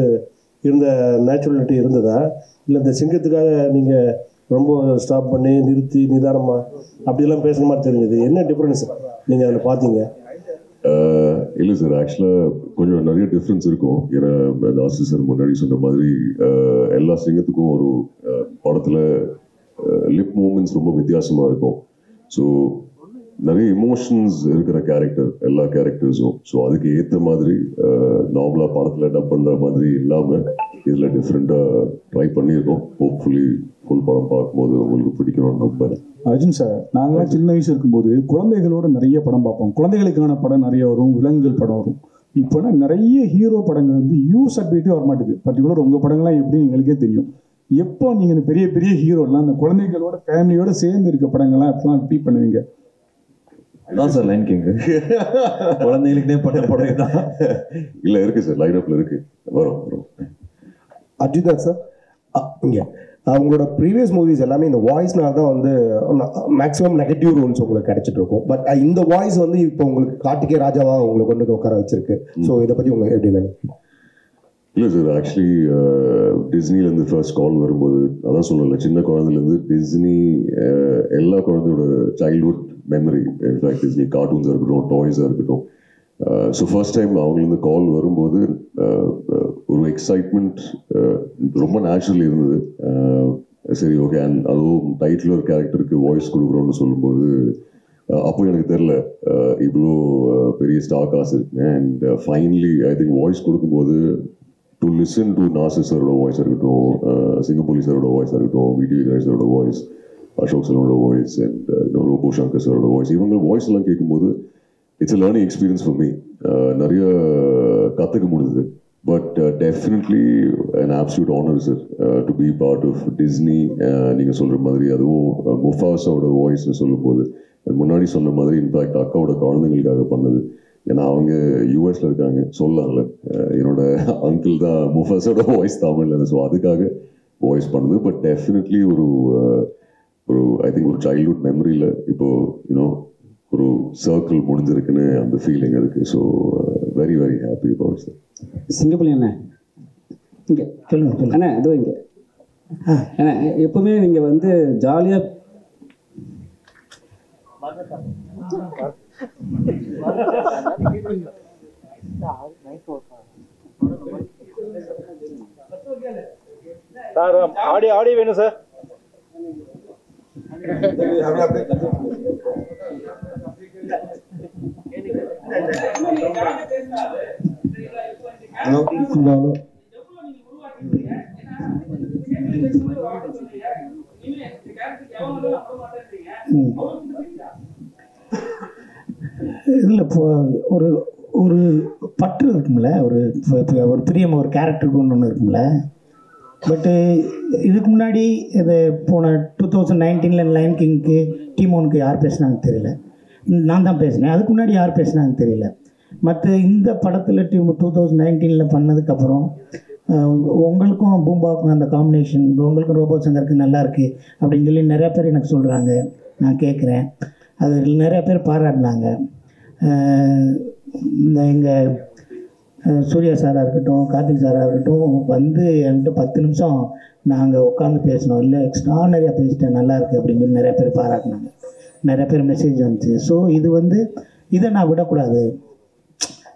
இருந்த நேச்சுரலிட்டி இருந்ததா, இல்லை இந்த சிங்கத்துக்காக நீங்கள் ரொம்ப ஸ்டாப் பண்ணி நிறுத்தி நிதானமாக அப்படிலாம் பேசுகிற மாதிரி தெரிஞ்சது? என்ன டிஃப்ரென்ஸ் நீங்கள் அதில் பார்த்தீங்க? இல்லை சார், ஆக்சுவலாக கொஞ்சம் நிறைய டிஃப்ரென்ஸ் இருக்கும். ஏன்னா நாசி சார் முன்னாடி சொன்ன மாதிரி எல்லா சிங்கத்துக்கும் ஒரு படத்தில் லிப் மூமெண்ட்ஸ் ரொம்ப வித்தியாசமாக இருக்கும். ஸோ நிறைய இமோஷன்ஸ் இருக்கிற கேரக்டர் எல்லா கேரக்டர்ஸும். ஸோ அதுக்கு ஏற்ற மாதிரி நார்மலாக படத்தில் டப் பண்ணுற மாதிரி இல்லாமல் இதில் டிஃப்ரெண்ட்டாக ட்ரை பண்ணியிருக்கோம். ஹோப்ஃபுல்லி ஃபுல் படம் பார்க்கும்போது உங்களுக்கு பிடிக்கணும்னு நம்புறேன். அர்ஜுன் சார், நாங்களாம் சின்ன வயசு இருக்கும்போது குழந்தைகளோட நிறைய படம் பார்ப்போம். குழந்தைகளுக்கான படம் நிறைய வரும், விலங்குகள் படம் வரும். இப்போனா நிறைய ஹீரோ படங்கள் வந்து யூஸ் அப்டேட்டே வரமாட்டேங்குது. பர்டிகுலர் உங்கள் படங்கள்லாம் எப்படி எங்களுக்கே தெரியும். எப்போ நீங்கள் இந்த பெரிய பெரிய ஹீரோலாம் அந்த குழந்தைகளோட ஃபேமிலியோட சேர்ந்து இருக்க படங்கள்லாம் எப்பெல்லாம் ரிப்பீட் பண்ணுவீங்க? அதான் சார் லைன் கிங் குழந்தைகளுக்குனே பட படம் தான். இல்லை இருக்குது சார், லைன் அப்பில் இருக்குது, வரும் வரும். அர்ஜுன் சார், இங்கே அவங்களோட ப்ரீவியஸ் மூவிஸ் எல்லாமே இந்த வாய்ஸ்னால தான் வந்து மேக்ஸிமம் நெகட்டிவ் ரோல்ஸ் உங்களுக்கு கிடைச்சிட்டு இருக்கும். பட் இந்த வாய்ஸ் வந்து இப்போ உங்களுக்கு கார்த்திகே ராஜாவாக உங்களுக்கு கொண்டு வந்து உட்கார வச்சிருக்கு. ஸோ இதை பற்றி உங்களுக்கு எப்படி நினைக்கிறீங்க? இல்லை சார், ஆக்சுவலி டிஸ்னிலேருந்து ஃபர்ஸ்ட் கால் வரும்போது அதான் சொல்லலை, சின்ன குழந்தைலேருந்து டிஸ்னி எல்லா குழந்தையோட சைல்ட்ஹுட் மெமரி. இன்ஃபேக்ட் டிஸ்னி கார்ட்டூன்ஸாக இருக்கட்டும், டாய்ஸாக இருக்கட்டும். ஸோ ஃபர்ஸ்ட் டைம் அவங்களுக்கு கால் வரும்போது ஒரு எக்ஸைட்மெண்ட் ரொம்ப நேச்சுரலி இருந்தது. சரி, ஓகே. அண்ட் அதுவும் டைட்டில் ஒரு கேரக்டருக்கு வாய்ஸ் கொடுக்குறோன்னு சொல்லும்போது அப்போ எனக்கு தெரில இவ்வளோ பெரிய ஸ்டார் காசு இருக்குங்க. And finally I think voice கொடுக்கும்போது டு லிசன் டு நாசிர் சாரோட வாய்ஸாக இருக்கட்டும், சிங்கப்பூலி சாரோட வாய்ஸாக இருக்கட்டும், விடி விக்னேஷ் சாரோட வாய்ஸ், அசோக் சலோட வாய்ஸ், அண்ட் ரோபோ சங்கர் சாரோட வாய்ஸ், இவங்க வாய்ஸ் எல்லாம் கேட்கும்போது it's a learning experience for me. நிறைய கற்றுக்க முடியுது. But definitely an absolute honour sir to be part of Disney. நீங்கள் சொல்கிற மாதிரி அதுவும் முஃபாஸாவோட வாய்ஸ்னு சொல்லும்போது முன்னாடி சொன்ன மாதிரி இன்ஃபேக்ட் அக்காவோட குழந்தைங்களுக்காக பண்ணது. ஏன்னா அவங்க யூஎஸில் இருக்காங்க, சொல்லலாம்ல, என்னோட அங்கிள் தான் முஃபாஸோட வாய்ஸ் தமிழில். ஸோ அதுக்காக வாய்ஸ் பண்ணுது. பட் டெஃபினெட்லி ஒரு ஐ திங்க் ஒரு சைல்ட்ஹுட் மெமரியில் இப்போது யூனோ ஒரு சர்க்கிள் முடிஞ்சிருக்குன்னு அந்த ஃபீலிங் இருக்குது. So very very happy about sir. சிங்கப்பள்ளி அண்ணா இங்கே சொல்லுங்க அண்ணா, இதோ இங்கே அண்ணா எப்பவுமே நீங்கள் வந்து ஜாலியாக சார் ஆடி வேணும் சார். இதில் இப்போ ஒரு ஒரு பற்று இருக்கும்ல, ஒரு ஒரு பிரியம் ஒரு கேரக்டருக்கு ஒன்று இருக்கும்ல. பட்டு இதுக்கு முன்னாடி இது போன 2019 லைன் கிங்க்கு டீமோனுக்கு யார் பேசுனாங்க தெரியல, நான் தான் பேசினேன். அதுக்கு முன்னாடி யார் பேசுனாங்க தெரியல. மற்ற இந்த படத்தில் 2019 பண்ணதுக்கப்புறம் உங்களுக்கும் பூம்பாவுக்கும் அந்த காம்பினேஷன், உங்களுக்கும் ரோபோ சங்கருக்கு நல்லா இருக்குது அப்படின்னு சொல்லி நிறையா பேர் எனக்கு சொல்கிறாங்க. நான் கேட்குறேன், அது நிறையா பேர் பாராட்டினாங்க. இந்த எங்கள் சூர்யா சாராக இருக்கட்டும், கார்த்திக் சாராக இருக்கட்டும், வந்து என்கிட்ட 10 நிமிஷம் நாங்கள் உட்காந்து பேசினோம். இல்லை எக்ஸ்ட்ரானரியாக பேசிட்டேன், நல்லா இருக்குது அப்படின்னு சொல்லி நிறைய பேர் பாராட்டினாங்க. நிறைய பேர் மெசேஜ் வந்துச்சு. ஸோ இது வந்து இதை நான் விடக்கூடாது.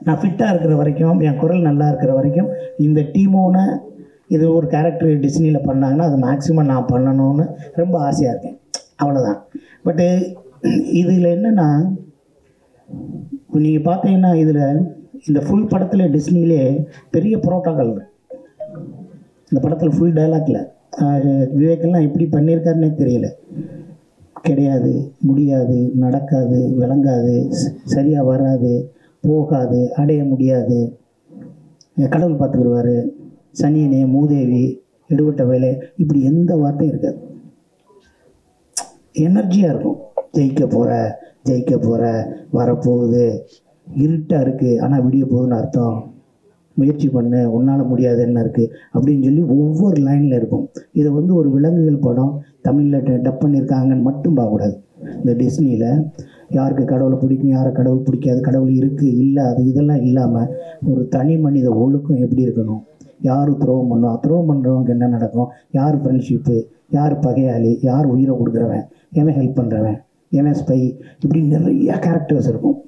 நான் ஃபிட்டாக இருக்கிற வரைக்கும், என் குரல் நல்லா இருக்கிற வரைக்கும், இந்த டீமோனை இது ஒரு கேரக்டர் டிஸ்னியில் பண்ணாங்கன்னா அது மேக்ஸிமம் நான் பண்ணணும்னு ரொம்ப ஆசையாக இருக்கேன். அவ்வளோதான். பட்டு இதில் என்னென்னா, நீங்கள் பார்த்தீங்கன்னா இதில் இந்த ஃபுல் படத்தில் டிஸ்னிலே பெரிய புரோட்டோக்கால் இந்த படத்தில் ஃபுல் டைலாக்ல விவேக்கெல்லாம் எப்படி பண்ணியிருக்காருன்னே தெரியல. கிடையாது, முடியாது, நடக்காது, விளங்காது, சரியாக வராது, போகாது, அடைய முடியாது, கடவுள் பார்த்துக்கிடுவார், சனியனே, மூதேவி, எடுபட்ட வேலை, இப்படி எந்த வார்த்தையும் இருக்காது. எனர்ஜியாக இருக்கும். ஜெயிக்க போகிற வரப்போகுது, இருட்டாக இருக்குது ஆனால் விடிய போகுதுன்னு அர்த்தம், முயற்சி பண்ணு, உன்னால் முடியாது என்ன இருக்குது அப்படின்னு சொல்லி ஒவ்வொரு லைனில் இருக்கும். இதை வந்து ஒரு விலங்குகள் படம் தமிழில் டப் பண்ணியிருக்காங்கன்னு மட்டும் பார்க்கக்கூடாது. இந்த டிஸ்னியில் யாருக்கு கடவுளை பிடிக்கும், யாரை கடவுள் பிடிக்காது, கடவுள் இருக்குது இல்லை அது இதெல்லாம் இல்லாமல் ஒரு தனி மனித ஒழுக்கம் எப்படி இருக்கணும், யார் துரோகம் பண்ணுவோம், துரோகம் பண்ணுறவங்க என்ன நடக்கும், யார் ஃப்ரெண்ட்ஷிப்பு, யார் பகையாளி, யார் உயிரை கொடுக்குறவன், எவன் ஹெல்ப் பண்ணுறவன், எவன் ஸ்பை, இப்படி நிறையா கேரக்டர்ஸ் இருக்கும்.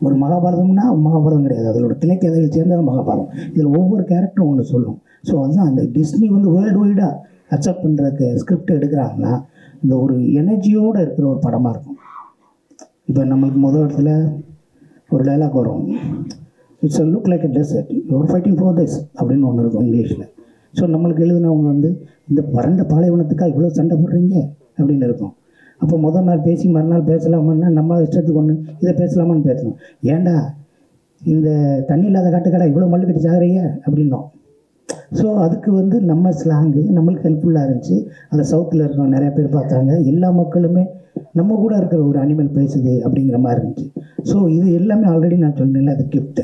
ஒரு மகாபாரதம்னா மகாபாரதம் கிடையாது, அதோட திணைக்கதையில் சேர்ந்த மகாபாரதம். இதில் ஒவ்வொரு கேரக்டரும் ஒன்று சொல்லும். ஸோ அதுதான் அந்த டிஸ்னி வந்து வேர்ல்டு வைடாக அக்செப்ட் பண்ணுறதுக்கு ஸ்கிரிப்ட் எடுக்கிறாங்கன்னா இந்த ஒரு எனர்ஜியோடு இருக்கிற ஒரு படமாக இருக்கும். இப்போ நம்மளுக்கு முதல் இடத்துல ஒரு டைலாக் வரும், it's look like a desert you're fighting for this அப்படின்னு ஒன்று இருக்கும் இங்கிலீஷில். ஸோ நம்மளுக்கு எழுதினவங்க வந்து இந்த வறண்ட பாலைவனத்துக்காக இவ்வளோ சண்டை போடுறீங்க அப்படின்னு இருக்கும். அப்போ முதல் நாள் பேசி மறுநாள் பேசலாமான்னா நம்ம இஷ்டத்துக்கு ஒன்று இதை பேசலாமான்னு பேசணும். ஏன்டா இந்த தண்ணி இல்லாத காட்டுக்கடை இவ்வளோ மல்லு கட்டி சாகுறீங்க அப்படின்னோம். ஸோ அதுக்கு வந்து நம்ம ஸ்லாங்கு நம்மளுக்கு ஹெல்ப்ஃபுல்லாக இருந்துச்சு. அந்த சவுத்தில் இருக்கவங்க நிறையா பேர் பார்த்தாங்க. எல்லா மக்களுமே நம்ம கூட இருக்கிற ஒரு அனிமல் பேசுது அப்படிங்கிற மாதிரி இருந்துச்சு. ஸோ இது எல்லாமே ஆல்ரெடி நான் சொன்னேன்ல, அது கிஃப்ட்டு.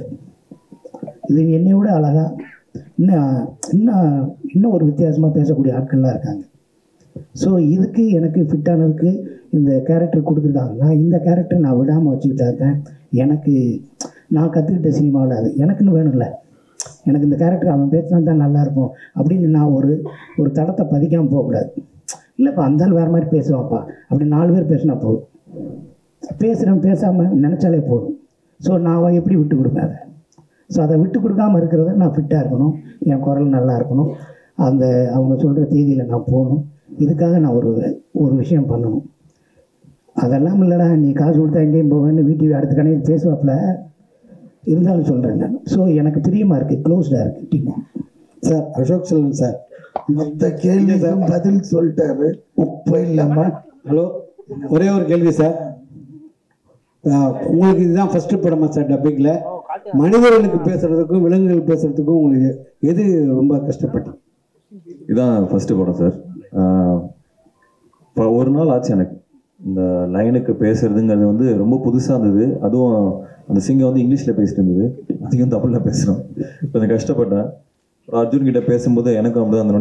இது என்னை விட அழகாக இன்னும் ஒரு வித்தியாசமாக பேசக்கூடிய ஆட்கள்லாம் இருக்காங்க. ஸோ இதுக்கு எனக்கு ஃபிட்டானதுக்கு இந்த கேரக்டர் கொடுத்துருக்காங்க. நான் இந்த கேரக்டர் நான் விடாமல் வச்சுக்கிட்டேன். எனக்கு நான் கற்றுக்கிட்ட சினிமாவில் அது எனக்குன்னு வேணும்ல. எனக்கு இந்த கேரக்டர் அவன் பேசினா தான் நல்லாயிருக்கும் அப்படின்னு நான் ஒரு தடத்தை பதிக்காமல் போகக்கூடாது. இல்லைப்பா அந்தாலும் வேறு மாதிரி பேசுவான்ப்பா அப்படி 4 பேர் பேசினா போதும். பேசுகிறேன் பேசாமல் நினச்சாலே போதும். ஸோ நான் எப்படி விட்டு கொடுப்பேன் அதை. ஸோ அதை விட்டு கொடுக்காமல் இருக்கிறத நான் ஃபிட்டாக இருக்கணும், என் குரல் நல்லா இருக்கணும், அந்த அவங்க சொல்கிற தேதியில் நான் போகணும். இதுக்காக நான் ஒரு விஷயம் பண்ணணும். அதெல்லாம் இல்லைடா நீ காசு கொடுத்தா எங்கேயும் போவேன்னு வீட்டு அடுத்த கடையில் பேசுவாப்பில் இருந்தாலும் சொல்கிறேன் நான். ஸோ எனக்கு பிரியமாக இருக்குது, க்ளோஸ்டாக இருக்குது team. Sir Ashok Selvan sir மொத்த கேள்விக்கும் பதில் சொல்லிட்டாரு. உப்பு இல்லாம. ஹலோ, ஒரே ஒரு கேள்வி சார். உங்களுக்கு இதுதான் ஃபர்ஸ்ட் படமா சார் டப்பிங்கில்? மனிதர்களுக்கு பேசுறதுக்கும் விலங்குகள் பேசுறதுக்கும் உங்களுக்கு எது ரொம்ப கஷ்டப்பட்டீங்க? இதான் ஃபர்ஸ்ட் படம் சார். இப்போ ஒரு நாள் ஆச்சு எனக்கு இந்த லைனுக்கு பேசுறதுங்கிறது வந்து ரொம்ப புதுசாக இருந்தது. அதுவும் அந்த சிங்கம் வந்து இங்கிலீஷில் பேசிட்டு இருந்தது, அதிகம் தமிழில் பேசுகிறோம். கொஞ்சம் கஷ்டப்பட்டேன். அர்ஜுன் கிட்ட பேசும்போது எனக்கும் அப்படி தான் அந்த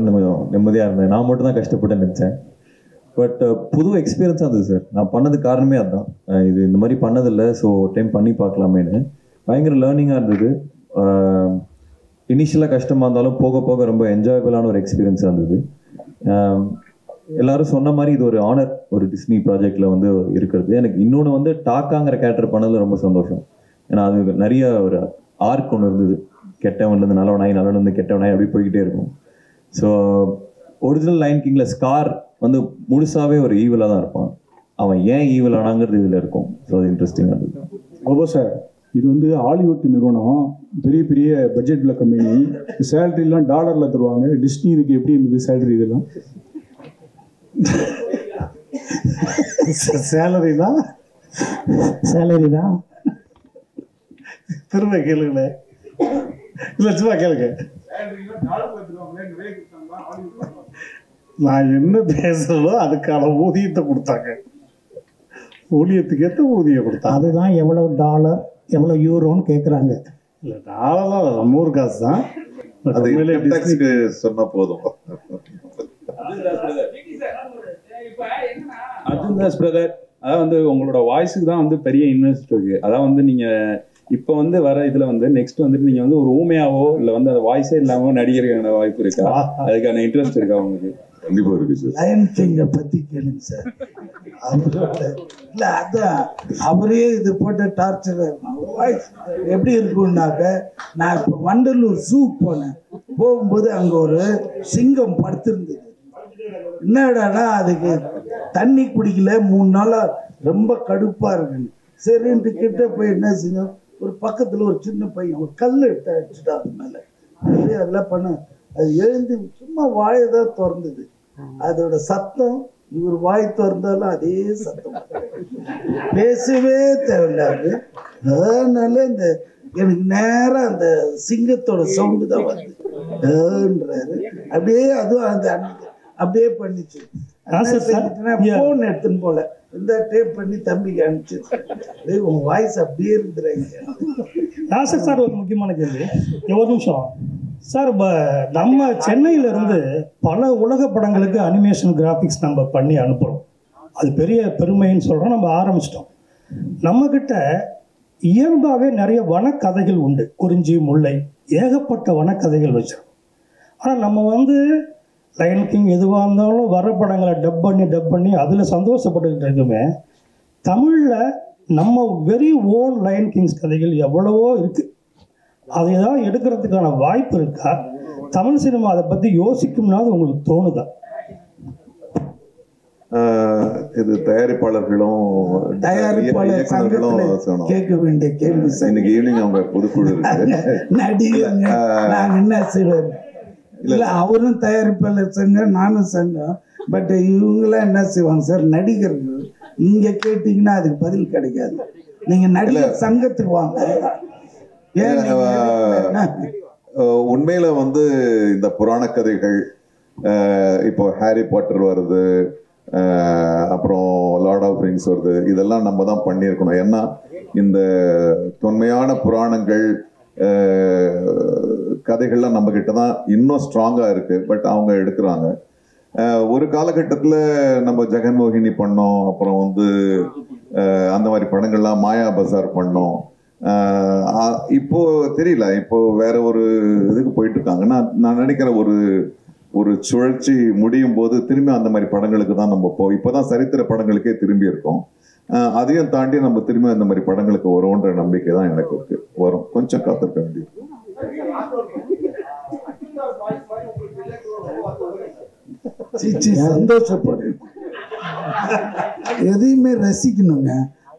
நிம்மதியாக இருந்தேன். நான் மட்டும் தான் கஷ்டப்பட்டேன்னு நினச்சேன். பட் புது எக்ஸ்பீரியன்ஸாக இருந்தது சார். நான் பண்ணதுக்கு காரணமே அதுதான். இது இந்த மாதிரி பண்ணதில்லை, ஸோ டைம் பண்ணி பார்க்கலாமேன்னு பயங்கர லேர்னிங்காக இருந்தது. இனிஷியலாக கஷ்டமாக இருந்தாலும் போக போக ரொம்ப என்ஜாயபிளான ஒரு எக்ஸ்பீரியன்ஸாக இருந்தது. எல்லாரும் சொன்ன மாதிரி இது ஒரு ஆனர் ஒரு டிஸ்னி ப்ராஜெக்டில் வந்து இருக்கிறது. எனக்கு இன்னொன்று வந்து டாக்காங்கிற கேரக்டர் பண்ணதில் ரொம்ப சந்தோஷம். ஏன்னா அது நிறைய ஒரு ஆர்க் ஒன்று இருந்தது. கெட்டவன்லேருந்து நல்லவனாய், நல்லவன்லேருந்து கெட்டவனாய் அப்படி போய்கிட்டே இருக்கும். ஸோ ஒரிஜினல் லைன் கிங்கில் ஸ்கார் வந்து முழுசாகவே ஒரு ஈவலாக தான் இருப்பான். அவன் ஏன் ஈவல் ஆனாங்கிறது இதில் இருக்கும். ஸோ அது இன்ட்ரெஸ்டிங்காக இருந்தது. ஓபோ சார், இது வந்து ஹாலிவுட் நிறுவனம், பெரிய பெரிய பட்ஜெட்டில் கம்பெனி, சேலரிலாம் டாலரில் தருவாங்க. டிஸ்னி இதுக்கு எப்படி இருந்தது சேலரி? இதெல்லாம் சேலரி தான் திரும்ப கேளுங்களே. இல்லை சும்மா கேளுங்க. நான் என்ன பேசுறதோ அதுக்கான ஊதியத்தை கொடுத்தாங்க. ஊதியத்துக்கு ஏற்ற ஊதியம் கொடுத்தாங்க. அதுதான் எவ்வளோ டாலர் எவ்வளோ யூரோன்னு கேட்குறாங்க. இல்லை டாலர்லாம் நம்ம ஊர் காசு தான். சொன்னா போதும். அர்ஜுன்தாஸ் பிரதர், அதான் வந்து உங்களோட வாய்ஸுக்கு தான் வந்து பெரிய இன்வெஸ்ட் இருக்கு. அதான் வந்து நீங்க இப்போ வந்து வர இதுல வந்து நெக்ஸ்ட் வந்துட்டு நீங்க வந்து ஒரு ஊமையாவோ இல்லை வந்து அந்த வாய்ஸே இல்லாம நடிகருக்கான வாய்ப்பு இருக்கா? அதுக்கான இன்ட்ரெஸ்ட் இருக்கா உங்களுக்கு? கண்டிப்பா இருக்கு சார். லயன் கிங்கை பத்தி கேளுங்க சார். அவரோட இல்லை அதான் அவரே இது போட்ட டார்ச்சர் வாய்ஸ் எப்படி இருக்குன்னாக்க, நான் இப்போ வண்டலூர் ஜூக்கு போனேன். போகும்போது அங்கே ஒரு சிங்கம் படுத்திருந்தது. என்னடானா அதுக்கு தண்ணி குடிக்கல 3 நாளா, ரொம்ப கடுப்பா இருக்கு. சரின்ட்டு கிட்ட போய் என்ன செஞ்சோம், ஒரு பக்கத்துல ஒரு சின்ன பையன் ஒரு கல் எடுத்து அடிச்சுட்டா அது மேல. அதெல்லாம் பண்ண அது எழுந்து சும்மா வாயை தான் திறந்தது. அதோட சத்தம் இவர் வாய் திறந்தாலும் அதே சத்தம், பேசவே தேவையில்லாது. அதனால இந்த எனக்கு நேரம் அந்த சிங்கத்தோட சவுண்டு தான் வந்துன்றாரு. அப்படியே அதுவும் அந்த அப்படியே பண்ணிச்சு. போன் எடுத்துன்னு போல இந்த டேப் பண்ணி தம்பிக்கு அனுப்பிச்சு உங்க வாய்ஸ் அப்படியே இருந்துறாங்க. நாசர் சார், ஒரு முக்கியமான கேள்வி. ஒரு நிமிஷம் சார். நம்ம சென்னையிலேருந்து பல உலக படங்களுக்கு அனிமேஷன் கிராஃபிக்ஸ் நம்ம பண்ணி அனுப்புகிறோம். அது பெரிய பெருமைன்னு சொல்கிறோம். நம்ம ஆரம்பிச்சிட்டோம். நம்மக்கிட்ட இயல்பாகவே நிறைய வனக்கதைகள் உண்டு. குறிஞ்சி, முல்லை, ஏகப்பட்ட வனக்கதைகள் வச்சிருக்கோம். ஆனால் நம்ம வந்து லயன் கிங் எதுவாக இருந்தாலும் வர படங்களை டப் பண்ணி அதில் சந்தோஷப்பட்டுக்கிட்டு இருக்குமே. தமிழில் நம்ம வெரி ஓன் லயன் கிங்ஸ் கதைகள் எவ்வளவோ இருக்குது. அதை தான் எடுக்கிறதுக்கான வாய்ப்பு இருக்கா? தமிழ் சினிமா அதை பற்றி யோசிக்கும்னாது உங்களுக்கு தோணுதா? இது தயாரிப்பாளர்களும் தயாரிப்பாளர்களும் கேட்க வேண்டிய கேள்வி. இன்னைக்கு ஈவினிங் அவங்க பொதுக்குழு நடிகங்க நாங்க என்ன செய்வோம்? இல்ல அவரும் தயாரிப்பாளர் சங்கம், நானும் சங்கம். பட் இவங்களாம் என்ன செய்வாங்க சார், நடிகர்கள் இங்க கேட்டீங்கன்னா அதுக்கு பதில் கிடைக்காது. நீங்க நடிகர் சங்கத்துக்கு வாங்க. உண்மையில வந்து இந்த புராண கதைகள், இப்போ ஹாரி பாட்டர் வருது, அப்புறம் லார்ட் ஆஃப் ரிங்ஸ் வருது, இதெல்லாம் நம்ம தான் பண்ணியிருக்கணும். ஏன்னா இந்த தொன்மையான புராணங்கள் கதைகள்லாம் நம்ம கிட்ட தான் இன்னும் ஸ்ட்ராங்கா இருக்கு. பட் அவங்க எடுக்கிறாங்க. ஒரு காலகட்டத்தில் நம்ம ஜெகன்மோகினி பண்ணோம், அப்புறம் வந்து அந்த மாதிரி படங்கள்லாம், மாயா பஜார் பண்ணோம். இப்போ தெரியல, இப்போ வேற ஒரு இதுக்கு போயிட்டு இருக்காங்க. நான் நினைக்கிறேன் ஒரு சுழற்சி முடியும் போது திரும்பி அந்த மாதிரி படங்களுக்கு தான் நம்ம இப்போதான் சரித்திர படங்களுக்கே திரும்பி இருக்கோம். அதையும் தாண்டி நம்ம திரும்பி அந்த மாதிரி படங்களுக்கு வரும்ன்ற நம்பிக்கை தான் எனக்கு இருக்கு. வரும், கொஞ்சம் காத்திருக்க வேண்டியது. சந்தோஷப்படு, எதையுமே ரசிக்கணுங்க.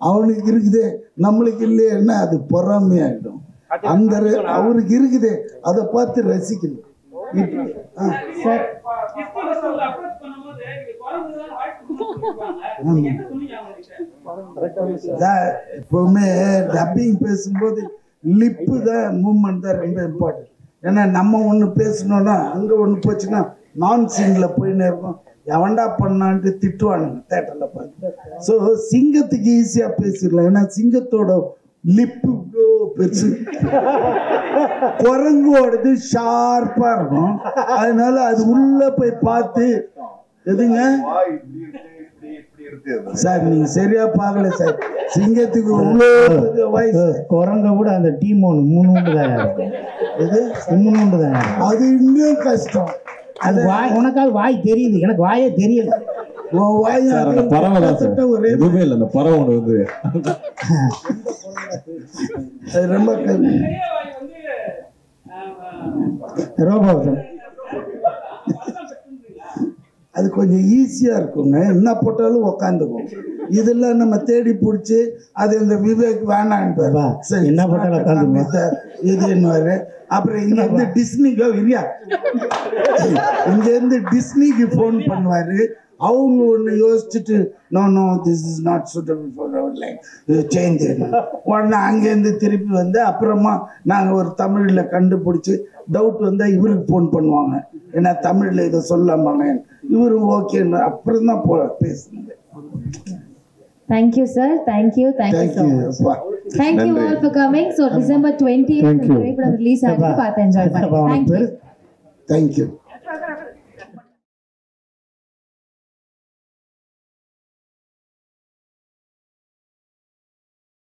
அவனுக்கு இருக்குதே நம்மளுக்கு இல்லையா, அது பொறாமையாயிடும். அந்த அவருக்கு இருக்குதே அதை பார்த்து ரசிக்கணும். எப்பவுமே டப்பிங் பேசும்போது லிப்பு தான், மூமெண்ட் தான் ரொம்ப இம்பார்ட்டன்ட். ஏன்னா நம்ம ஒன்று பேசணும்னா அங்கே ஒன்று போச்சுன்னா நான் சீனில் போயின்னு இருக்கோம். எவன்டா பண்ணான்ட்டு திட்டுவானுங்க தேட்டரில் பார்த்து. ஸோ சிங்கத்துக்கு ஈஸியாக பேசிடலாம். ஏன்னா சிங்கத்தோட லிப்பு பெருசு, குரங்கோடது ஷார்ப்பாக இருக்கும். அதனால அது உள்ள போய் பார்த்து எதுங்க சார் நீங்க சரியா பார்க்கல சார். சிங்கத்துக்கு வயசு குரங்க கூட அந்த டீம் ஒன்று 3 உண்டு தான் இருக்கும். இது 3 உண்டு தான். அது இன்னும் கஷ்டம். அது வாய், உனக்காவது வாய் தெரியுது, எனக்கு வாயே தெரியல. பறவை எதுவுமே இல்லை, அந்த பறவை ஒன்று வந்து ரொம்ப ரோபோ. அது கொஞ்சம் ஈஸியா இருக்குங்க, என்ன போட்டாலும் உக்காந்துக்கும். இதெல்லாம் நம்ம தேடி பிடிச்சி அது இந்த விவேக் வேணான்னு என்ன போட்டாலும் உட்காந்து இது என்ன. அப்புறம் இங்க இருந்து டிஸ்னிக்கோ இல்லையா, இங்க இருந்து டிஸ்னிக்கு போன் பண்ணுவாரு. அவங்க ஒன்று யோசிச்சுட்டு no this is not suitable for our line, change. உடனே அங்கேருந்து திருப்பி வந்து அப்புறமா நாங்கள் ஒரு தமிழில் கண்டுபிடிச்சி டவுட் வந்தால் இவருக்கு ஃபோன் பண்ணுவாங்க. ஏன்னா தமிழில் இதை சொல்லாமாங்க, இவரும் ஓகேன்னு அப்புறம் தான் பேசுனது. Thank you, sir. Thank you so much. Thank you all for coming. So December 20th, the release. Enjoy. Thank you. Thank you.